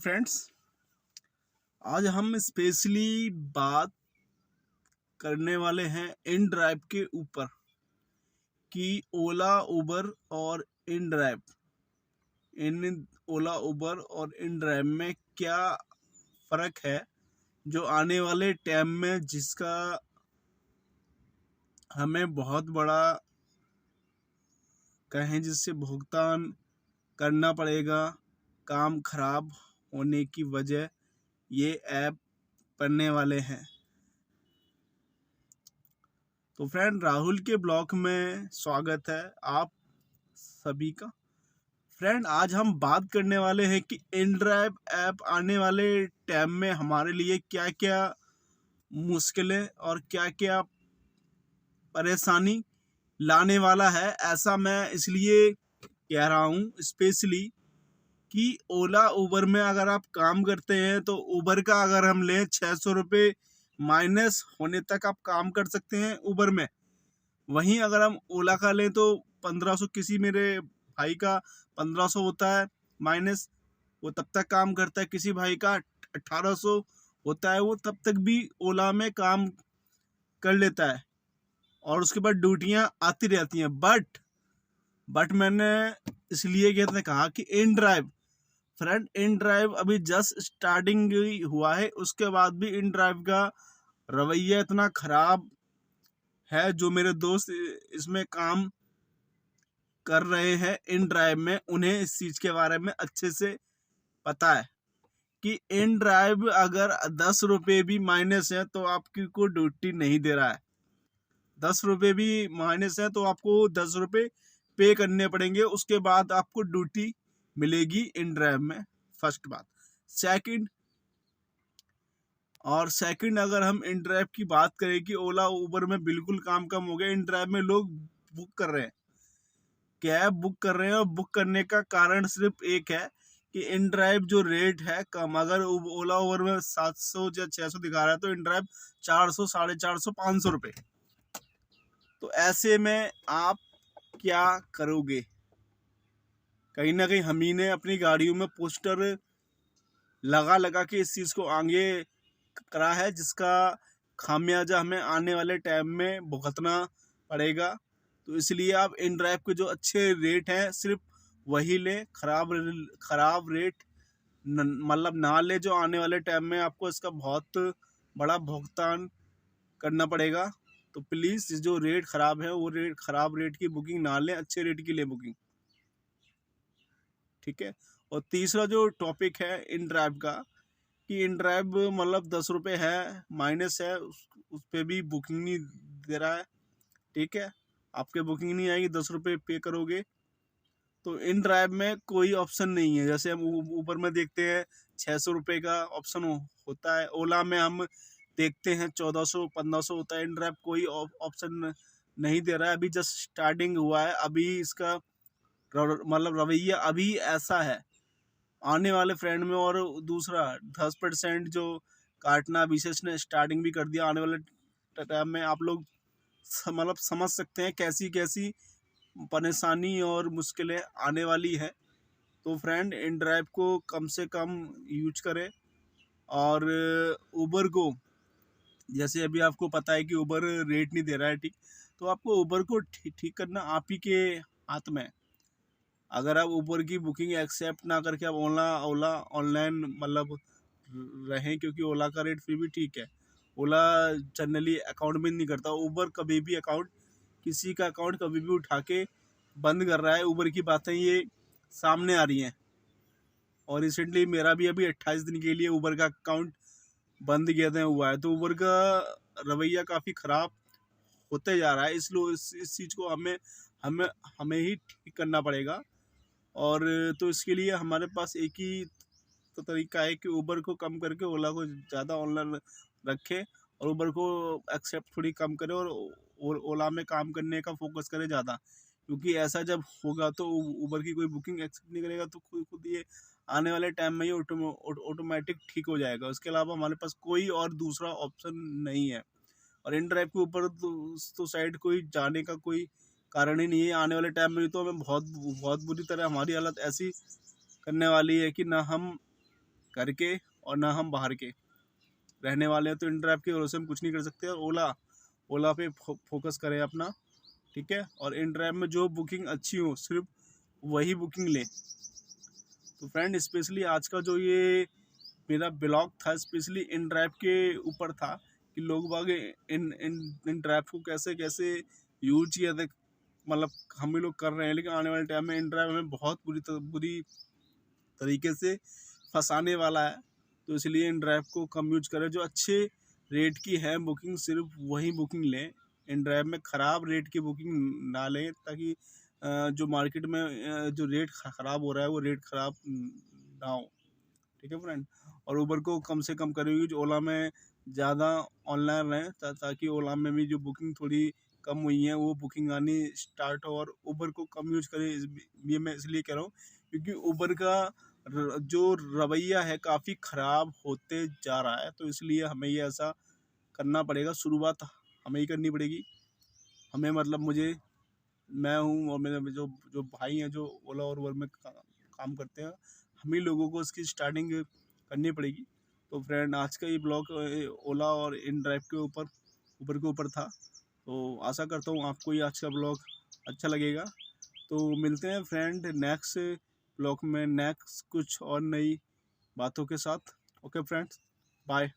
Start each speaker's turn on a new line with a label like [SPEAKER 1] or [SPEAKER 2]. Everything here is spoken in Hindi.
[SPEAKER 1] फ्रेंड्स, आज हम स्पेशली बात करने वाले हैं इन ड्राइव के ऊपर कि ओला उबर और इन ड्राइव इन ओला उबर और इन ड्राइव में क्या फ़र्क है, जो आने वाले टाइम में जिसका हमें बहुत बड़ा कहें जिससे भुगतान करना पड़ेगा। काम खराब होने की वजह ये ऐप पढ़ने वाले हैं। तो फ्रेंड, राहुल के ब्लॉग में स्वागत है आप सभी का। फ्रेंड, आज हम बात करने वाले हैं कि इन ड्राइव ऐप आने वाले टाइम में हमारे लिए क्या क्या मुश्किलें और क्या क्या परेशानी लाने वाला है। ऐसा मैं इसलिए कह रहा हूँ स्पेशली कि ओला उबर में अगर आप काम करते हैं तो उबर का अगर हम लें 600 रुपये माइनस होने तक आप काम कर सकते हैं उबर में। वहीं अगर हम ओला का लें तो 1500, किसी मेरे भाई का 1500 होता है माइनस, वो तब तक काम करता है। किसी भाई का 1800 होता है, वो तब तक भी ओला में काम कर लेता है और उसके बाद ड्यूटियाँ आती रहती हैं। बट मैंने इसलिए कहते कहा कि in drive friend, in drive अभी जस्ट स्टार्टिंग हुआ है। उसके बाद भी इन ड्राइव का रवैया इतना ख़राब है। जो मेरे दोस्त इसमें काम कर रहे हैं इन ड्राइव में, उन्हें इस चीज़ के बारे में अच्छे से पता है कि इन ड्राइव अगर 10 रुपये भी माइनस है तो आपकी को ड्यूटी नहीं दे रहा है। 10 रुपये भी माइनस है तो आपको 10 रुपये पे करने पड़ेंगे, उसके बाद आपको ड्यूटी मिलेगी इन ड्राइव में। फर्स्ट बात। सेकंड, अगर हम इन ड्राइव की बात करें कि ओला उबर में बिल्कुल काम कम हो गया। इन ड्राइव में लोग बुक कर रहे हैं, कैब बुक कर रहे हैं, और बुक करने का कारण सिर्फ एक है कि इन ड्राइव जो रेट है कम। अगर ओला उबर में 700 या 600 दिखा रहा है तो इन ड्राइव 400, 450, 500 रुपये। तो ऐसे में आप क्या करोगे? कहीं ना कहीं हम ही ने अपनी गाड़ियों में पोस्टर लगा के इस चीज़ को आगे करा है, जिसका खामियाजा हमें आने वाले टाइम में भुगतना पड़ेगा। तो इसलिए आप इन ड्राइव के जो अच्छे रेट हैं सिर्फ वही लें, खराब रेट मतलब ना ले, जो आने वाले टाइम में आपको इसका बहुत बड़ा भुगतान करना पड़ेगा। तो प्लीज़ जो रेट ख़राब है वो खराब रेट की बुकिंग ना लें, अच्छे रेट की ले बुकिंग, ठीक है। और तीसरा जो टॉपिक है इन ड्राइव का, कि इन ड्राइव मतलब 10 रुपये है माइनस है, उस पर भी बुकिंग नहीं दे रहा है, ठीक है। आपके बुकिंग नहीं आएगी, 10 रुपये पे करोगे। तो इन ड्राइव में कोई ऑप्शन नहीं है। जैसे हम ऊपर में देखते हैं 600 रुपये का ऑप्शन होता है, ओला में हम देखते हैं 1400, 1500 होता है। इन ड्राइव कोई ऑप्शन नहीं दे रहा है, अभी जस्ट स्टार्टिंग हुआ है। अभी इसका मतलब रवैया अभी ऐसा है आने वाले फ्रेंड में। और दूसरा 10% जो काटना विशेष ने स्टार्टिंग भी कर दिया। आने वाले टाइम में आप लोग मतलब समझ सकते हैं कैसी कैसी परेशानी और मुश्किलें आने वाली है। तो फ्रेंड, इन ड्राइव को कम से कम यूज करें। और उबर को, जैसे अभी आपको पता है कि उबर रेट नहीं दे रहा है, ठीक, तो आपको उबर को ठीक करना आप ही के हाथ में। अगर आप ऊबर की बुकिंग एक्सेप्ट ना करके आप ओला ऑनलाइन मतलब रहें, क्योंकि ओला का रेट फिर भी ठीक है। ओला जनरली अकाउंट में नहीं करता, ऊबर कभी भी अकाउंट, किसी का अकाउंट कभी भी उठा के बंद कर रहा है। ऊबर की बातें ये सामने आ रही हैं, और रिसेंटली मेरा भी अभी 28 दिन के लिए ऊबर का अकाउंट बंद किया हुआ है। तो ऊबर का रवैया काफ़ी ख़राब होते जा रहा है। इसलिए इस चीज़ को हमें ही ठीक करना पड़ेगा। और तो इसके लिए हमारे पास एक ही तो तरीका है कि उबर को कम करके ओला को ज़्यादा ऑनलाइन रखें, और उबर को एक्सेप्ट थोड़ी कम करें, और ओला में काम करने का फोकस करें ज़्यादा। क्योंकि ऐसा जब होगा तो उबर की कोई बुकिंग एक्सेप्ट नहीं करेगा, तो खुद ये आने वाले टाइम में ये ऑटोमेटिक ठीक हो जाएगा। उसके अलावा हमारे पास कोई और दूसरा ऑप्शन नहीं है। और इन ड्राइव के ऊपर तो साइड कोई जाने का कोई कारण ही नहीं है। आने वाले टाइम में तो हमें बहुत बहुत बुरी तरह हमारी हालत ऐसी करने वाली है कि ना हम घर के और ना हम बाहर के रहने वाले हैं, तो इन ड्राइव के भरोसे हम कुछ नहीं कर सकते। और ओला पे फोकस करें अपना, ठीक है। और इन ड्राइव में जो बुकिंग अच्छी हो सिर्फ वही बुकिंग लें। तो फ्रेंड स्पेशली आज का जो ये मेरा ब्लॉग था स्पेशली इन ड्राइव के ऊपर था कि लोग बाग इन इन इन ड्राइव को कैसे कैसे यूज किया था, मतलब हम ही लोग कर रहे हैं, लेकिन आने वाले टाइम में इन ड्राइव हमें बहुत बुरी तरीके से फंसाने वाला है। तो इसलिए इन ड्राइव को कम यूज करें। जो अच्छे रेट की है बुकिंग सिर्फ वही बुकिंग लें। इन ड्राइव में ख़राब रेट की बुकिंग ना लें, ताकि जो मार्केट में जो रेट ख़राब हो रहा है वो रेट ख़राब ना हो, ठीक है फ्रेंड। और उबर को कम से कम करें यूज, ओला में ज़्यादा ऑनलाइन रहें ताकि ओला में भी जो बुकिंग थोड़ी कम हुई है वो बुकिंग आनी स्टार्ट हो। और उबर को कम यूज करें, ये मैं इसलिए कह रहा हूँ क्योंकि उबर का जो रवैया है काफ़ी ख़राब होते जा रहा है। तो इसलिए हमें ये ऐसा करना पड़ेगा, शुरुआत हमें ही करनी पड़ेगी। हमें मतलब मैं हूँ और मेरे जो जो भाई हैं जो ओला और उबर में काम करते हैं, हम ही लोगों को इसकी स्टार्टिंग करनी पड़ेगी। तो फ्रेंड आज का ये ब्लॉग ओला और इन ड्राइव के ऊपर उबर के ऊपर था। तो आशा करता हूँ आपको ये आज का ब्लॉग अच्छा लगेगा। तो मिलते हैं फ्रेंड नेक्स्ट ब्लॉग में नेक्स्ट कुछ और नई बातों के साथ। Okay friends, bye.